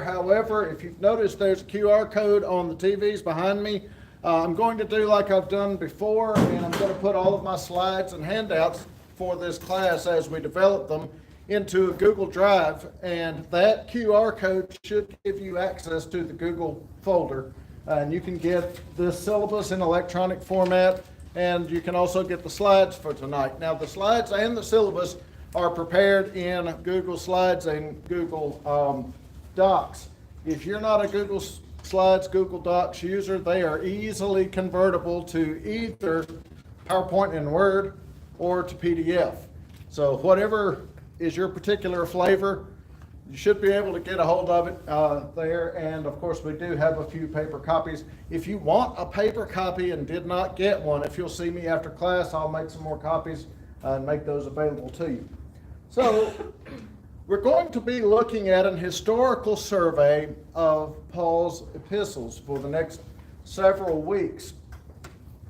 However, if you've noticed, there's a QR code on the TVs behind me. I'm going to do like I've done before, and I'm going to put all of my slides and handouts for this class as we develop them into a Google Drive, and that QR code should give you access to the Google folder, and you can get this syllabus in electronic format, and you can also get the slides for tonight. Now, the slides and the syllabus are prepared in Google Slides and Google Docs. If you're not a Google Slides, Google Docs user, they are easily convertible to either PowerPoint and Word or to PDF. So whatever is your particular flavor, you should be able to get a hold of it there. And of course, we do have a few paper copies. If you want a paper copy and did not get one, if you'll see me after class, I'll make some more copies and make those available to you. So we're going to be looking at an historical survey of Paul's epistles for the next several weeks.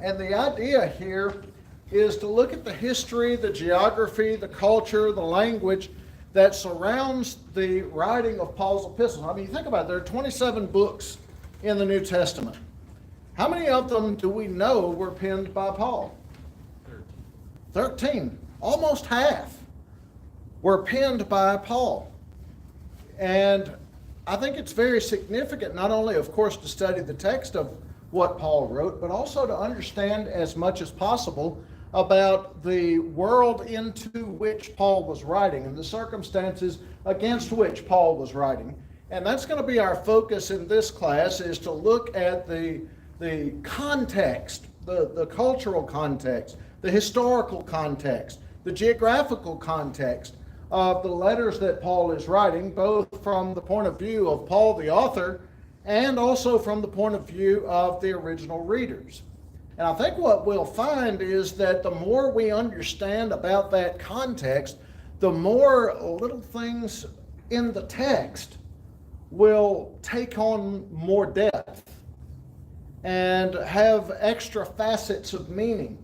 And the idea here is to look at the history, the geography, the culture, the language that surrounds the writing of Paul's epistles. I mean, you think about it, there are 27 books in the New Testament. How many of them do we know were penned by Paul? 13. Almost half were penned by Paul. And I think it's very significant, not only, of course, to study the text of what Paul wrote, but also to understand as much as possible about the world into which Paul was writing and the circumstances against which Paul was writing. And that's going to be our focus in this class, is to look at the context, the cultural context, the historical context, the geographical context of the letters that Paul is writing, both from the point of view of Paul the author and also from the point of view of the original readers. And I think what we'll find is that the more we understand about that context, the more little things in the text will take on more depth and have extra facets of meaning,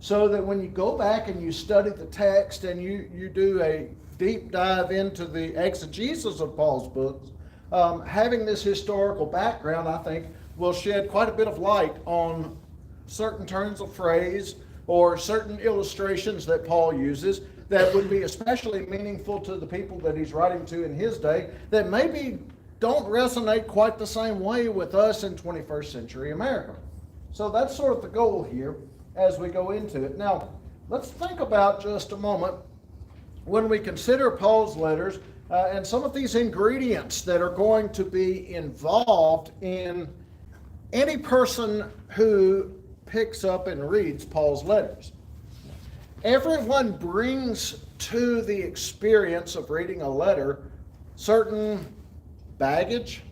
so that when you go back and you study the text and you do a deep dive into the exegesis of Paul's books, having this historical background, I think, will shed quite a bit of light on certain turns of phrase or certain illustrations that Paul uses that would be especially meaningful to the people that he's writing to in his day, that maybe don't resonate quite the same way with us in 21st century America. So that's sort of the goal here as we go into it. Now, let's think about just a moment when we consider Paul's letters and some of these ingredients that are going to be involved in any person who picks up and reads Paul's letters. Everyone brings to the experience of reading a letter certain baggage,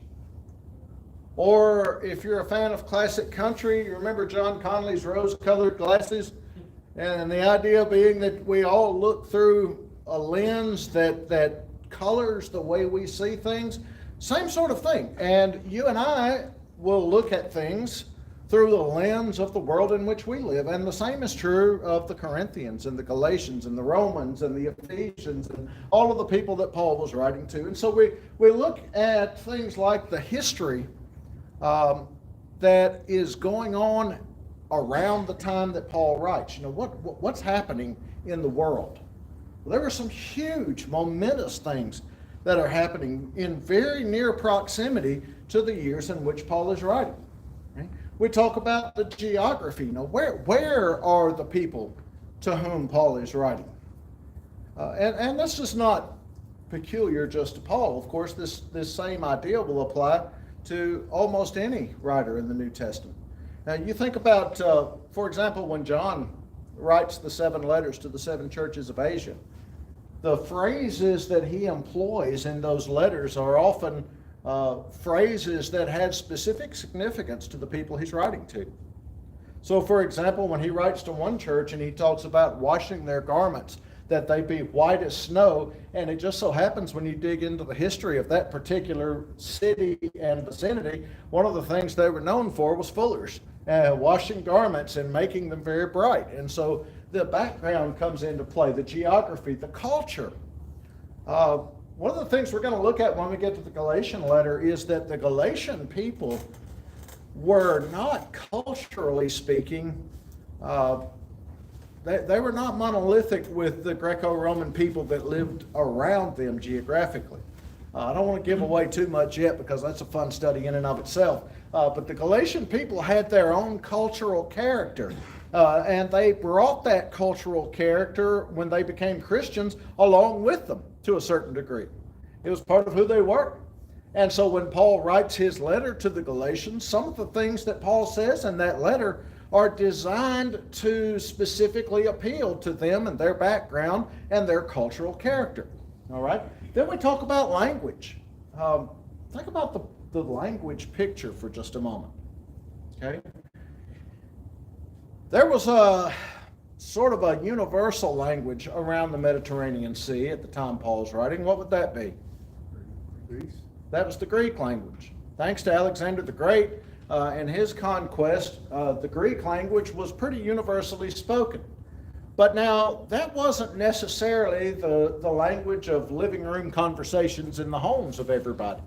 or if you're a fan of classic country, you remember John Conley's rose-colored glasses, and the idea being that we all look through a lens that colors the way we see things. Same sort of thing. And you and I will look at things through the lens of the world in which we live. And the same is true of the Corinthians and the Galatians and the Romans and the Ephesians and all of the people that Paul was writing to. And so we look at things like the history that is going on around the time that Paul writes. You know, what's happening in the world? Well, there are some huge, momentous things that are happening in very near proximity to the years in which Paul is writing. Okay? We talk about the geography. You know, where are the people to whom Paul is writing? And this is not peculiar just to Paul. Of course, this same idea will apply to almost any writer in the New Testament. Now, you think about, for example, when John writes the 7 letters to the 7 churches of Asia, the phrases that he employs in those letters are often phrases that had specific significance to the people he's writing to. So, for example, when he writes to one church and he talks about washing their garments, that they be white as snow, and it just so happens when you dig into the history of that particular city and vicinity, one of the things they were known for was fullers, washing garments and making them very bright. And so the background comes into play, the geography, the culture. one of the things we're going to look at when we get to the Galatian letter is that the Galatian people were not, culturally speaking, they were not monolithic with the Greco-Roman people that lived around them geographically. I don't want to give away too much yet because that's a fun study in and of itself. But the Galatian people had their own cultural character. And they brought that cultural character when they became Christians along with them to a certain degree. It was part of who they were. And so when Paul writes his letter to the Galatians, some of the things that Paul says in that letter are designed to specifically appeal to them and their background and their cultural character. All right? Then we talk about language. Think about the language picture for just a moment. Okay? There was a sort of a universal language around the Mediterranean Sea at the time Paul's writing. What would that be? Greece. That was the Greek language. Thanks to Alexander the Great and his conquest, the Greek language was pretty universally spoken. But now, that wasn't necessarily the language of living room conversations in the homes of everybody.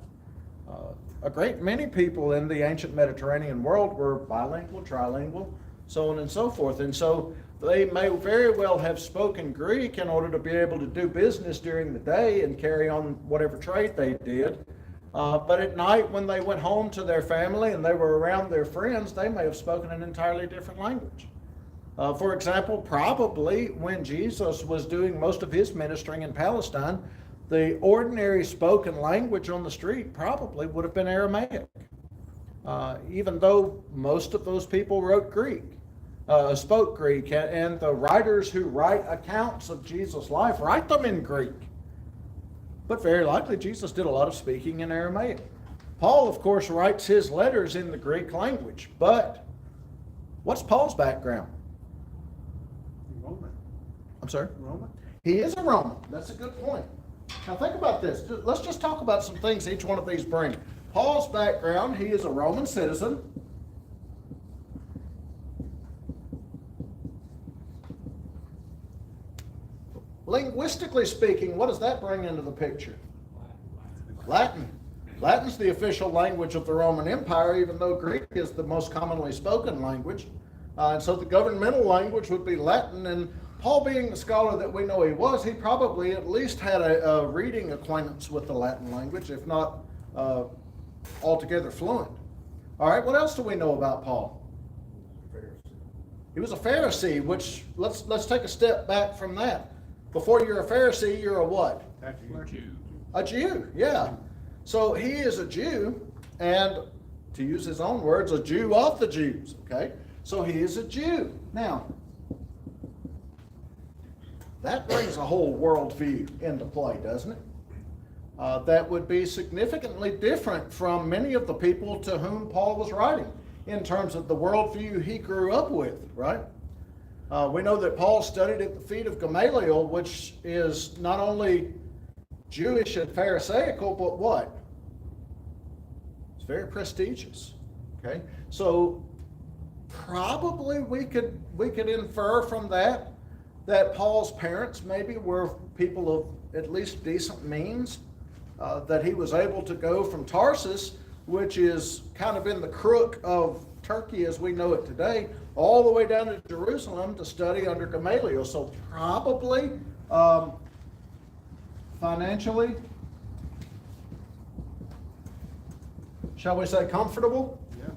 A great many people in the ancient Mediterranean world were bilingual, trilingual, so on and so forth. And so they may very well have spoken Greek in order to be able to do business during the day and carry on whatever trade they did. But at night, when they went home to their family and they were around their friends, they may have spoken an entirely different language. For example, probably when Jesus was doing most of his ministering in Palestine, the ordinary spoken language on the street probably would have been Aramaic. Even though most of those people wrote Greek, spoke Greek, and the writers who write accounts of Jesus' life write them in Greek. But very likely Jesus did a lot of speaking in Aramaic. Paul, of course, writes his letters in the Greek language. But what's Paul's background? Roman. I'm sorry? Roman. He is a Roman. That's a good point. Now think about this. Let's just talk about some things each one of these bring. Paul's background, he is a Roman citizen. Linguistically speaking, what does that bring into the picture? Latin. Latin's the official language of the Roman Empire, even though Greek is the most commonly spoken language. And so the governmental language would be Latin. And Paul, being the scholar that we know he was, he probably at least had a reading acquaintance with the Latin language, if not altogether fluent. All right, what else do we know about Paul? Pharisee. He was a Pharisee, which let's take a step back from that. Before you're a Pharisee, you're a what? Jew. A Jew, yeah. So he is a Jew, and to use his own words, a Jew of the Jews, okay? So he is a Jew. Now, that brings a whole worldview into play, doesn't it? That would be significantly different from many of the people to whom Paul was writing in terms of the worldview he grew up with, right? We know that Paul studied at the feet of Gamaliel, which is not only Jewish and Pharisaical, but what? It's very prestigious. Okay, so probably we could infer from that Paul's parents maybe were people of at least decent means, that he was able to go from Tarsus, which is kind of in the crook of Turkey as we know it today, all the way down to Jerusalem to study under Gamaliel. So probably financially, shall we say comfortable? Yeah.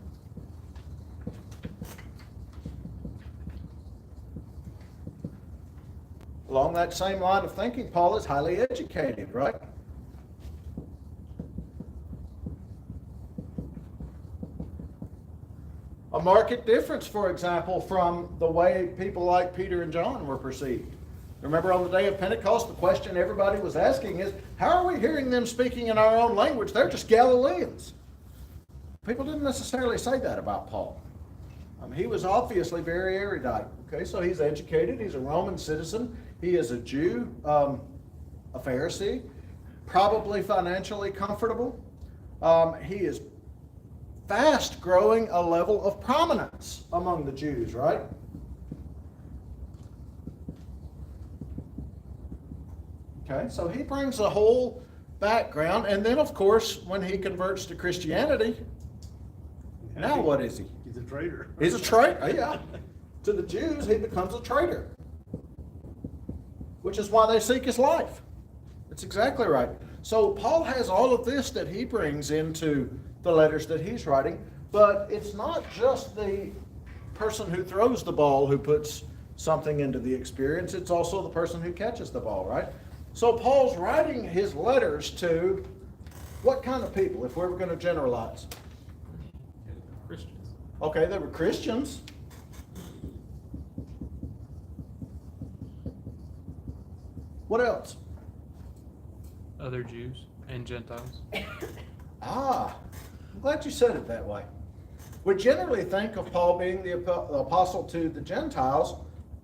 Along that same line of thinking, Paul is highly educated, right? A marked difference, for example, from the way people like Peter and John were perceived. Remember on the day of Pentecost, the question everybody was asking is, how are we hearing them speaking in our own language? They're just Galileans. People didn't necessarily say that about Paul. He was obviously very erudite. Okay, so he's educated. He's a Roman citizen. He is a Jew, a Pharisee, probably financially comfortable. He is fast growing a level of prominence among the Jews, right? Okay, so he brings a whole background. And then, of course, when he converts to Christianity, now what is he? He's a traitor. He's a traitor, yeah. To the Jews, he becomes a traitor, which is why they seek his life. That's exactly right. So Paul has all of this that he brings into the letters that he's writing, but it's not just the person who throws the ball who puts something into the experience, it's also the person who catches the ball, right? So Paul's writing his letters to what kind of people, if we were going to generalize? Christians. Okay, they were Christians. What else? Other Jews and Gentiles. I'm glad you said it that way. We generally think of Paul being the apostle to the Gentiles,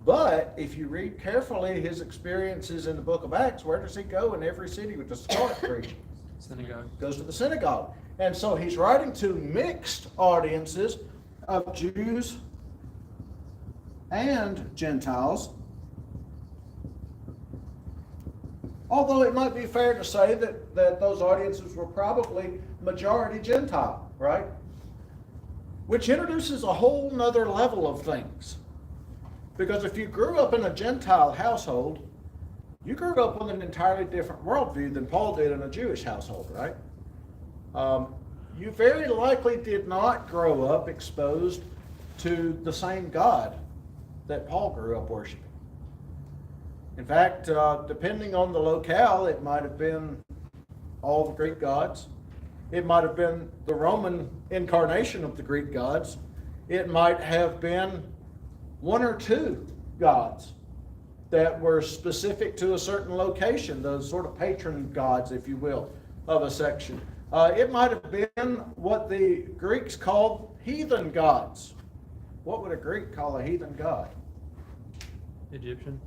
but if you read carefully his experiences in the book of Acts, where does he go in every city with the start preaching? Synagogue. Goes to the synagogue. And so he's writing to mixed audiences of Jews and Gentiles. Although it might be fair to say that those audiences were probably majority Gentile, right? Which introduces a whole nother level of things. Because if you grew up in a Gentile household, you grew up with an entirely different worldview than Paul did in a Jewish household, right? You very likely did not grow up exposed to the same God that Paul grew up worshiping. In fact, depending on the locale, it might have been all the Greek gods. It might have been the Roman incarnation of the Greek gods. It might have been one or two gods that were specific to a certain location, those sort of patron gods, if you will, of a section. It might have been what the Greeks called heathen gods. What would a Greek call a heathen god? Egyptian.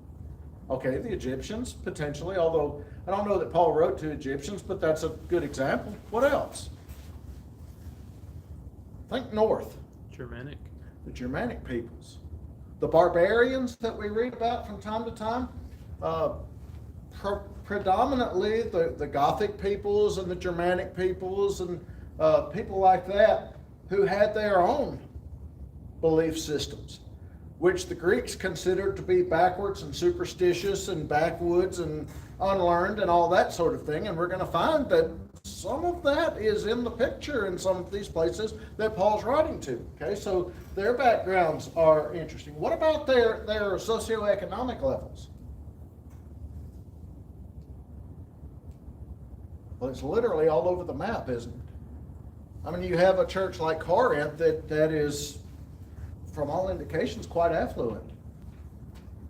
Okay, the Egyptians, potentially, although I don't know that Paul wrote to Egyptians, but that's a good example. What else? Think north. Germanic. The Germanic peoples. The barbarians that we read about from time to time, predominantly the Gothic peoples and the Germanic peoples and people like that who had their own belief systems, which the Greeks considered to be backwards and superstitious and backwoods and unlearned and all that sort of thing. And we're going to find that some of that is in the picture in some of these places that Paul's writing to. Okay, so their backgrounds are interesting. What about their socioeconomic levels? Well, it's literally all over the map, isn't it? I mean, you have a church like Corinth that is, from all indications, quite affluent.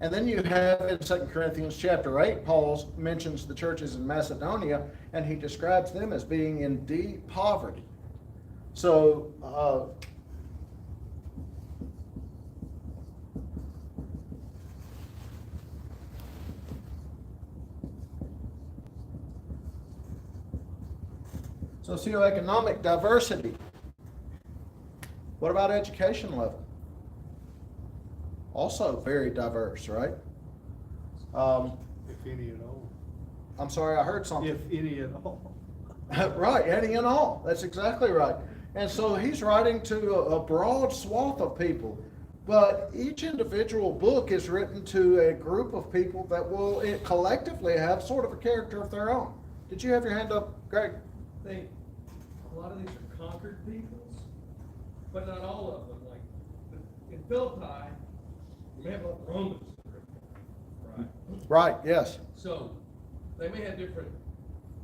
And then you have in 2 Corinthians chapter 8, Paul mentions the churches in Macedonia, and he describes them as being in deep poverty. So, socioeconomic diversity. What about education level? Also very diverse, right? If any at all. I'm sorry, I heard something. If any at all. Right, any and all. That's exactly right. And so he's writing to a broad swath of people, but each individual book is written to a group of people that will collectively have sort of a character of their own. Did you have your hand up, Greg? A lot of these are conquered peoples, but not all of them. Like in Philippi, you may have a lot of Romans, right? Right, yes. So they may have different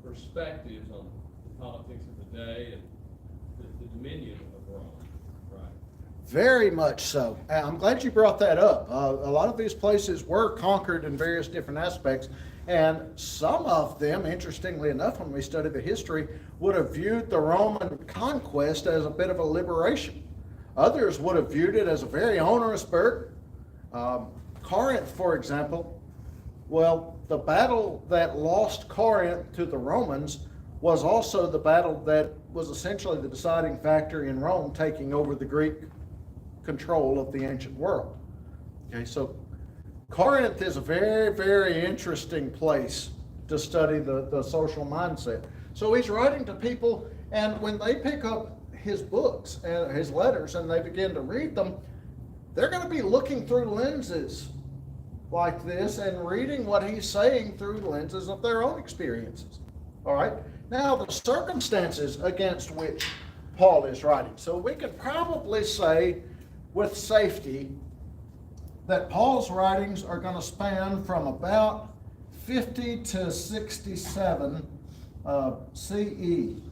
perspectives on the politics of the day and the dominion of Rome, right? Very much so. I'm glad you brought that up. A lot of these places were conquered in various different aspects, and some of them, interestingly enough, when we study the history, would have viewed the Roman conquest as a bit of a liberation. Others would have viewed it as a very onerous burden. Corinth, for example, well, the battle that lost Corinth to the Romans was also the battle that was essentially the deciding factor in Rome taking over the Greek control of the ancient world. Okay, so Corinth is a very, very interesting place to study the social mindset. So he's writing to people, and when they pick up his books and his letters and they begin to read them, they're going to be looking through lenses like this and reading what he's saying through lenses of their own experiences. All right? Now, the circumstances against which Paul is writing. So we could probably say with safety that Paul's writings are going to span from about 50 to 67 CE.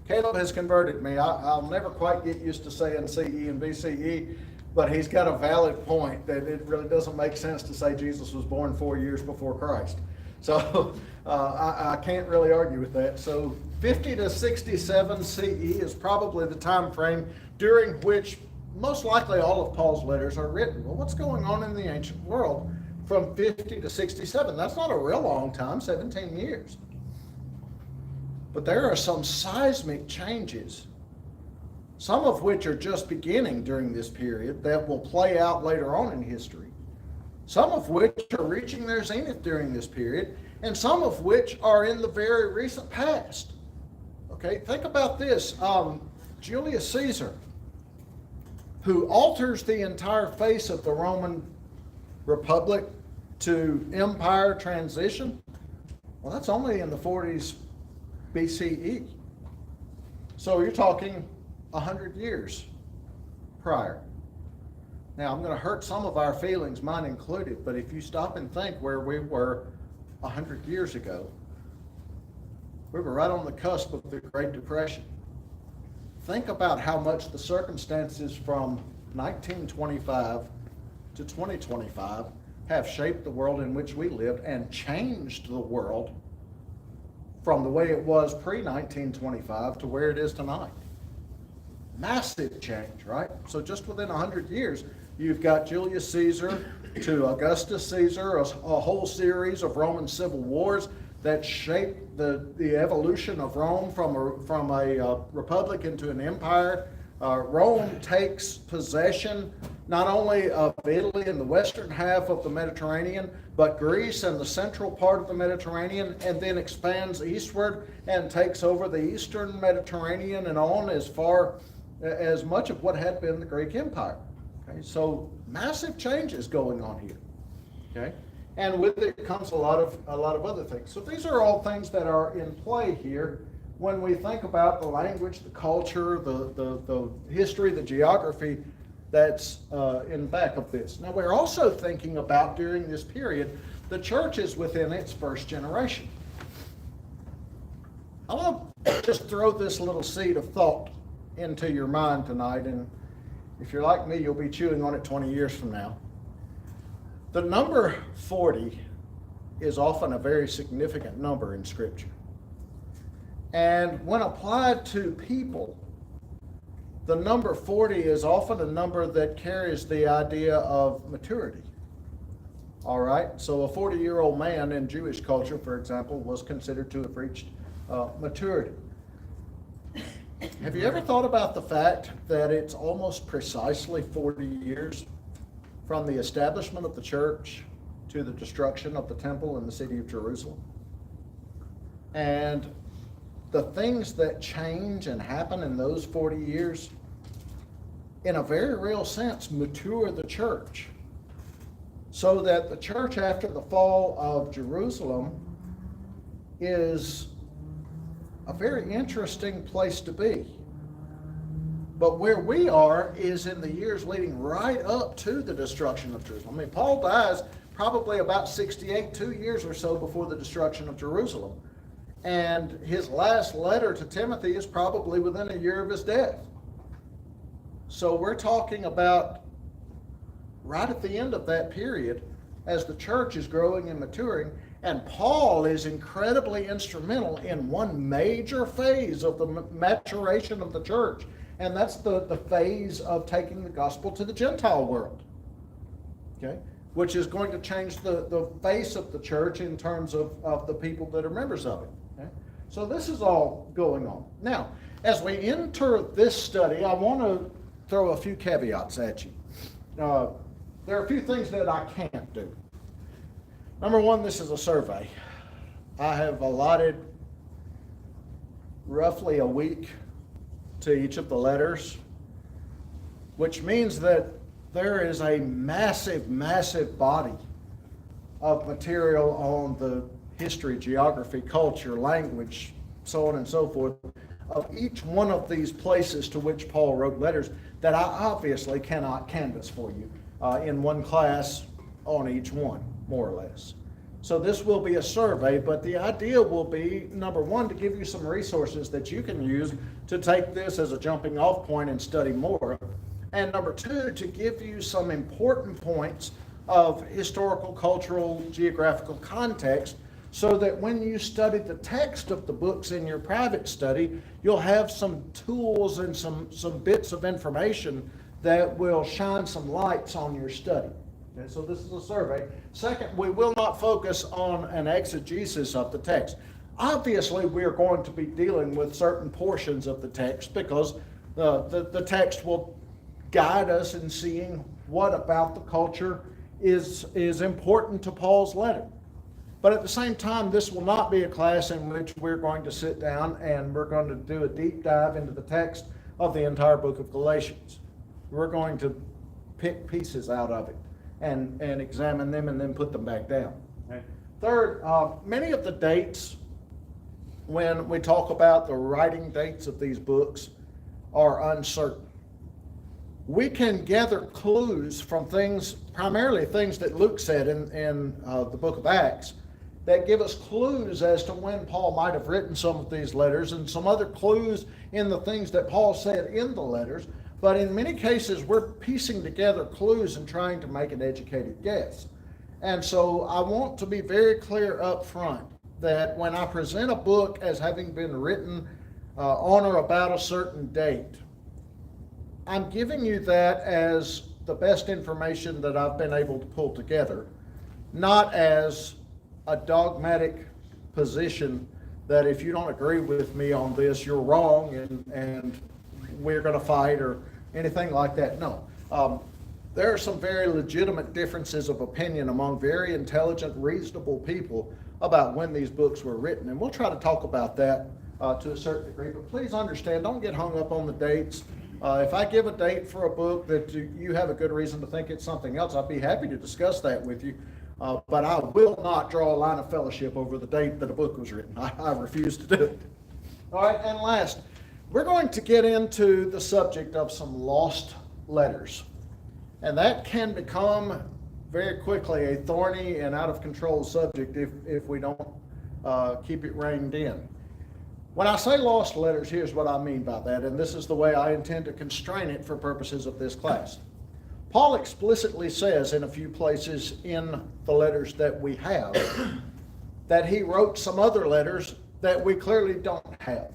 Caleb has converted me. I'll never quite get used to saying CE and BCE, but he's got a valid point that it really doesn't make sense to say Jesus was born 4 years before Christ. So I can't really argue with that. So 50 to 67 CE is probably the time frame during which most likely all of Paul's letters are written. Well, what's going on in the ancient world from 50 to 67? That's not a real long time, 17 years. But there are some seismic changes, some of which are just beginning during this period that will play out later on in history, some of which are reaching their zenith during this period, and some of which are in the very recent past. Okay, think about this. Julius Caesar, who alters the entire face of the Roman Republic to empire transition, well, that's only in the 40s BCE. So you're talking 100 years prior. Now, I'm going to hurt some of our feelings, mine included, but if you stop and think where we were 100 years ago, we were right on the cusp of the Great Depression. Think about how much the circumstances from 1925 to 2025 have shaped the world in which we lived and changed the world from the way it was pre-1925 to where it is tonight. Massive change, right? So just within 100 years, you've got Julius Caesar to Augustus Caesar, a whole series of Roman civil wars that shaped the evolution of Rome from a republic into an empire. Rome takes possession not only of Italy and the western half of the Mediterranean, but Greece and the central part of the Mediterranean, and then expands eastward and takes over the eastern Mediterranean and on as far as much of what had been the Greek Empire. Okay, so massive changes going on here. Okay, and with it comes a lot of other things. So these are all things that are in play here when we think about the language, the culture, the history, the geography that's in back of this. Now, we're also thinking about, during this period, the church is within its first generation. I want to just throw this little seed of thought into your mind tonight, and if you're like me, you'll be chewing on it 20 years from now. The number 40 is often a very significant number in Scripture. And when applied to people, the number 40 is often a number that carries the idea of maturity. All right, so a 40-year-old man in Jewish culture, for example, was considered to have reached maturity. Have you ever thought about the fact that it's almost precisely 40 years from the establishment of the church to the destruction of the temple in the city of Jerusalem? And the things that change and happen in those 40 years, in a very real sense, mature the church. So that the church, after the fall of Jerusalem, is a very interesting place to be. But where we are is in the years leading right up to the destruction of Jerusalem. I mean, Paul dies probably about 68, 2 years or so before the destruction of Jerusalem. And his last letter to Timothy is probably within a year of his death. So we're talking about right at the end of that period as the church is growing and maturing. And Paul is incredibly instrumental in one major phase of the maturation of the church. And that's the phase of taking the gospel to the Gentile world. Okay? Which is going to change the face of the church in terms of the people that are members of it. Okay? So this is all going on. Now, as we enter this study, I want to throw a few caveats at you. There are a few things that I can't do. Number one, this is a survey. I have allotted roughly a week to each of the letters, which means that there is a massive, massive body of material on the history, geography, culture, language, so on and so forth, of each one of these places to which Paul wrote letters that I obviously cannot canvass for you in one class on each one, more or less. So this will be a survey, but the idea will be, number one, to give you some resources that you can use to take this as a jumping off point and study more. And number two, to give you some important points of historical, cultural, geographical context, so that when you study the text of the books in your private study, you'll have some tools and some bits of information that will shine some lights on your study. Okay, so this is a survey. Second, we will not focus on an exegesis of the text. Obviously, we are going to be dealing with certain portions of the text because the text will guide us in seeing what about the culture is important to Paul's letter. But at the same time, this will not be a class in which we're going to sit down and we're going to do a deep dive into the text of the entire book of Galatians. We're going to pick pieces out of it and examine them and then put them back down. Okay. Third, many of the dates, when we talk about the writing dates of these books, are uncertain. We can gather clues from things, primarily things that Luke said in the book of Acts, that give us clues as to when Paul might have written some of these letters, and some other clues in the things that Paul said in the letters. But in many cases, we're piecing together clues and trying to make an educated guess. And so I want to be very clear up front that when I present a book as having been written on or about a certain date, I'm giving you that as the best information that I've been able to pull together, not as a dogmatic position that if you don't agree with me on this, you're wrong and we're going to fight or anything like that. No. There are some very legitimate differences of opinion among very intelligent, reasonable people about when these books were written. And we'll try to talk about that to a certain degree. But please understand, don't get hung up on the dates. If I give a date for a book that you have a good reason to think it's something else, I'd be happy to discuss that with you. But I will not draw a line of fellowship over the date that a book was written. I refuse to do it. All right, and last, we're going to get into the subject of some lost letters. And that can become very quickly a thorny and out of control subject if we don't keep it reined in. When I say lost letters, here's what I mean by that, and this is the way I intend to constrain it for purposes of this class. Paul explicitly says in a few places in the letters that we have that he wrote some other letters that we clearly don't have.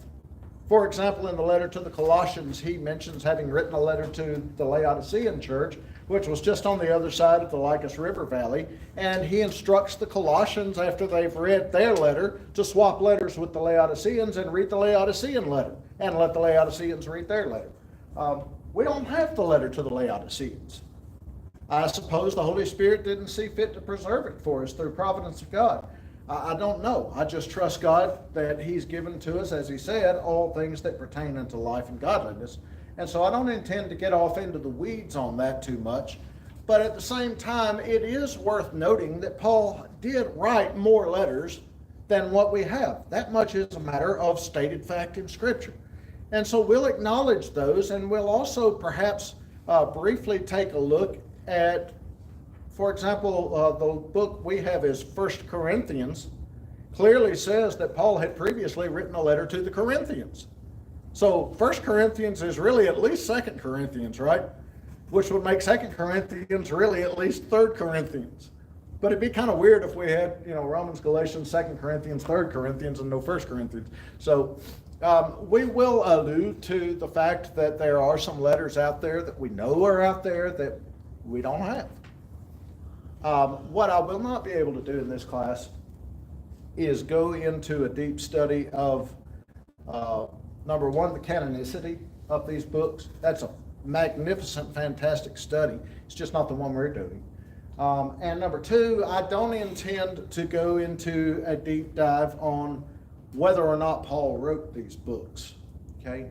For example, in the letter to the Colossians, he mentions having written a letter to the Laodicean church, which was just on the other side of the Lycus River Valley, and he instructs the Colossians, after they've read their letter, to swap letters with the Laodiceans and read the Laodicean letter, and let the Laodiceans read their letter. We don't have the letter to the Laodiceans. I suppose the Holy Spirit didn't see fit to preserve it for us through providence of God. I don't know. I just trust God that he's given to us, as he said, all things that pertain unto life and godliness. And so I don't intend to get off into the weeds on that too much. But at the same time, it is worth noting that Paul did write more letters than what we have. That much is a matter of stated fact in Scripture. And so we'll acknowledge those, and we'll also perhaps briefly take a look at, for example, the book we have is 1 Corinthians, clearly says that Paul had previously written a letter to the Corinthians. So 1 Corinthians is really at least 2 Corinthians, right? Which would make 2 Corinthians really at least 3 Corinthians. But it'd be kind of weird if we had, Romans, Galatians, 2 Corinthians, 3 Corinthians, and no 1 Corinthians. So we will allude to the fact that there are some letters out there that we know are out there that we don't have. What I will not be able to do in this class is go into a deep study of, number one, the canonicity of these books. That's a magnificent, fantastic study. It's just not the one we're doing. And number two, I don't intend to go into a deep dive on whether or not Paul wrote these books, okay?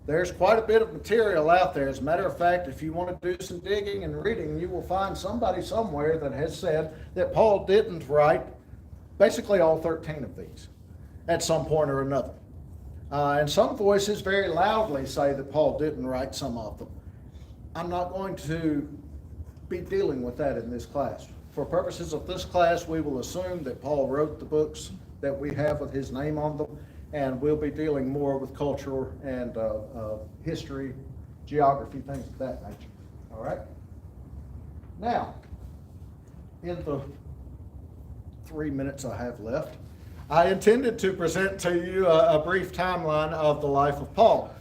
There's quite a bit of material out there. As a matter of fact, if you want to do some digging and reading, you will find somebody somewhere that has said that Paul didn't write basically all 13 of these at some point or another. And some voices very loudly say that Paul didn't write some of them. I'm not going to be dealing with that in this class. For purposes of this class, we will assume that Paul wrote the books that we have with his name on them, and we'll be dealing more with culture and history, geography, things of that nature. All right? Now, in the 3 minutes I have left, I intended to present to you a brief timeline of the life of Paul.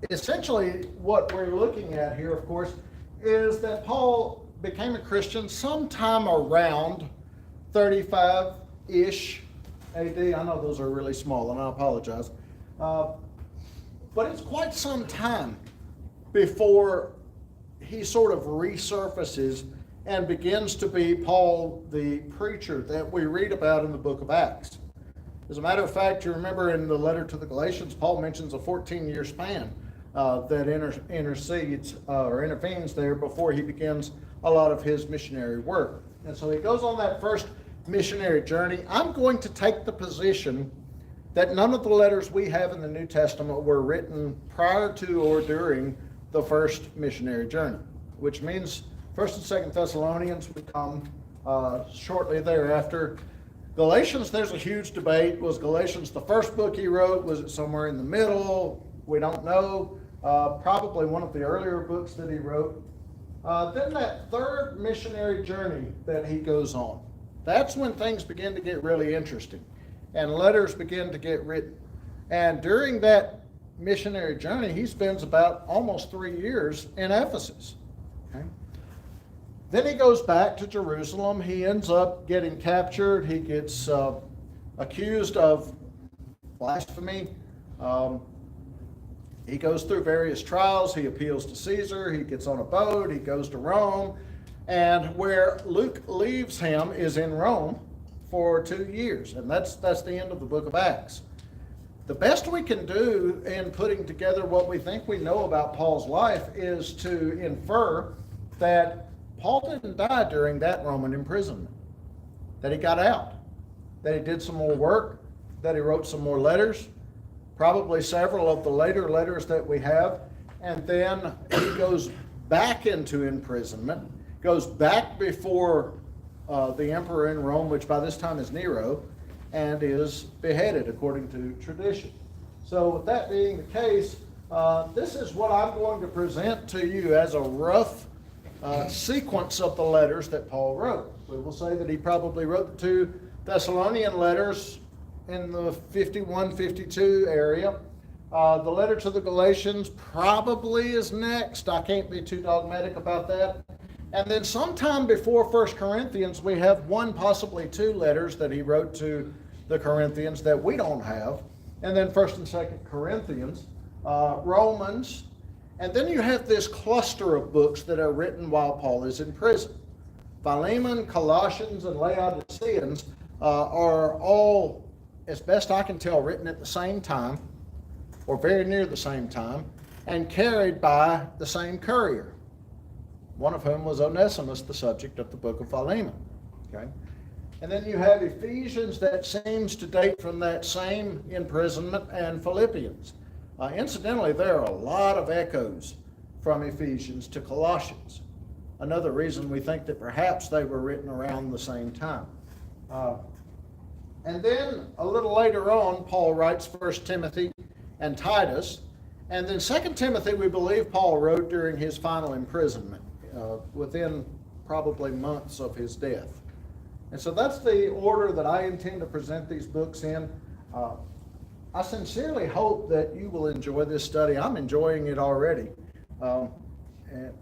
Essentially, what we're looking at here, of course, is that Paul became a Christian sometime around 35-ish AD. I know those are really small, and I apologize. But it's quite some time before he sort of resurfaces and begins to be Paul the preacher that we read about in the book of Acts. As a matter of fact, you remember in the letter to the Galatians, Paul mentions a 14-year span that intercedes or intervenes there before he begins a lot of his missionary work. And so he goes on that first missionary journey. I'm going to take the position that none of the letters we have in the New Testament were written prior to or during the first missionary journey, which means 1st and 2nd Thessalonians would come shortly thereafter. Galatians, there's a huge debate. Was Galatians the first book he wrote? Was it somewhere in the middle? We don't know. Probably one of the earlier books that he wrote. Then that third missionary journey that he goes on, that's when things begin to get really interesting and letters begin to get written. And during that missionary journey, he spends about almost 3 years in Ephesus. Okay? Then he goes back to Jerusalem. He ends up getting captured. He gets accused of blasphemy. He goes through various trials. He appeals to Caesar. He gets on a boat. He goes to Rome. And where Luke leaves him is in Rome for 2 years. And that's the end of the book of Acts. The best we can do in putting together what we think we know about Paul's life is to infer that Paul didn't die during that Roman imprisonment, that he got out, that he did some more work, that he wrote some more letters, probably several of the later letters that we have, and then he goes back into imprisonment, goes back before the emperor in Rome, which by this time is Nero, and is beheaded according to tradition. So with that being the case, this is what I'm going to present to you as a rough sequence of the letters that Paul wrote. We will say that he probably wrote the 2 Thessalonian letters in the 51, 52 area. The letter to the Galatians probably is next. I can't be too dogmatic about that. And then sometime before 1 Corinthians, we have 1, possibly 2 letters that he wrote to the Corinthians that we don't have. And then 1st and 2nd Corinthians, Romans, and then you have this cluster of books that are written while Paul is in prison. Philemon, Colossians, and Laodiceans are all, as best I can tell, written at the same time, or very near the same time, and carried by the same courier, one of whom was Onesimus, the subject of the book of Philemon. Okay? And then you have Ephesians that seems to date from that same imprisonment, and Philippians. Incidentally, there are a lot of echoes from Ephesians to Colossians. Another reason we think that perhaps they were written around the same time. And then a little later on, Paul writes 1 Timothy and Titus. And then 2 Timothy, we believe Paul wrote during his final imprisonment, within probably months of his death. And so that's the order that I intend to present these books in. I sincerely hope that you will enjoy this study. I'm enjoying it already. And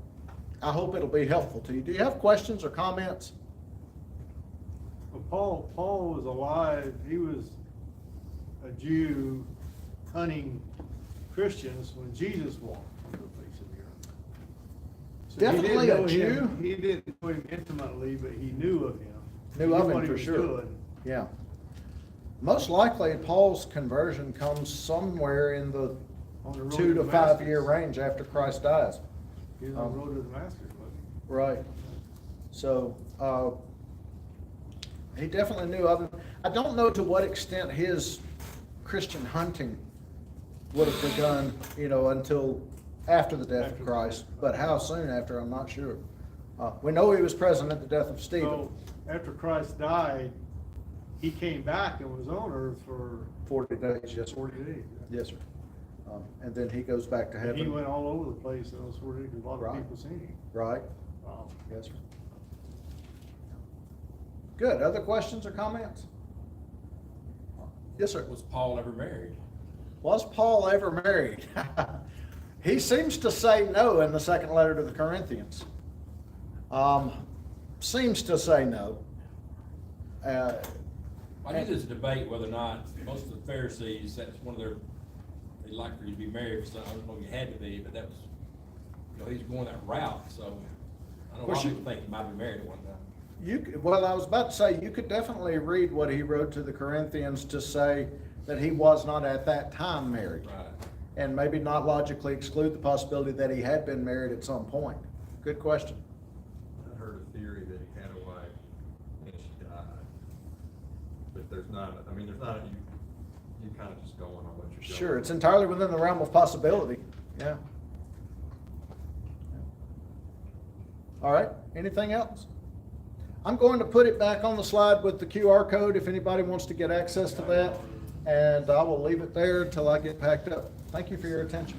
I hope it'll be helpful to you. Do you have questions or comments? Well, Paul was alive. He was a Jew hunting Christians when Jesus walked on the face of the earth. So he didn't Definitely a know Jew. him- He didn't know him intimately, but he knew of him. Knew He of him what he for was sure. doing. Yeah. Most likely, Paul's conversion comes somewhere in the On the road 2 to 5 year Damascus. range after Christ dies. He was on the road to Damascus, wasn't he? Right. So, he definitely knew of him. I don't know to what extent his Christian hunting would have begun, until after the death of After- Christ, but how soon after, I'm not sure. We know he was present at the death of Stephen, So, after Christ died, he came back and was on earth for 40 days, yes, sir. 40 days. Yes, sir. And then he goes back to And heaven. he went all over the place in those 40 days, 'cause a lot Right. of people seen him. Right, Wow. yes, sir. Good, other questions or comments? Yes, sir. Was Paul ever married? Was Paul ever married? He seems to say no in the second letter to the Corinthians. Seems to say no. I think there's a debate whether or not, most of the Pharisees, that's one of their, they'd like for you to be married, so I don't know if you had to be, but that was, he's going that route, so I know a lot of people think he might be married at one time. Well, I was about to say, you could definitely read what he wrote to the Corinthians to say that he was not at that time married. Right. And maybe not logically exclude the possibility that he had been married at some point. Good question. I heard a theory that he had a wife and she died. But there's not, you kind of just going on what you're going. Sure, it's entirely within the realm of possibility, yeah. All right, anything else? I'm going to put it back on the slide with the QR code if anybody wants to get access to that, and I will leave it there until I get packed up. Thank you for your attention.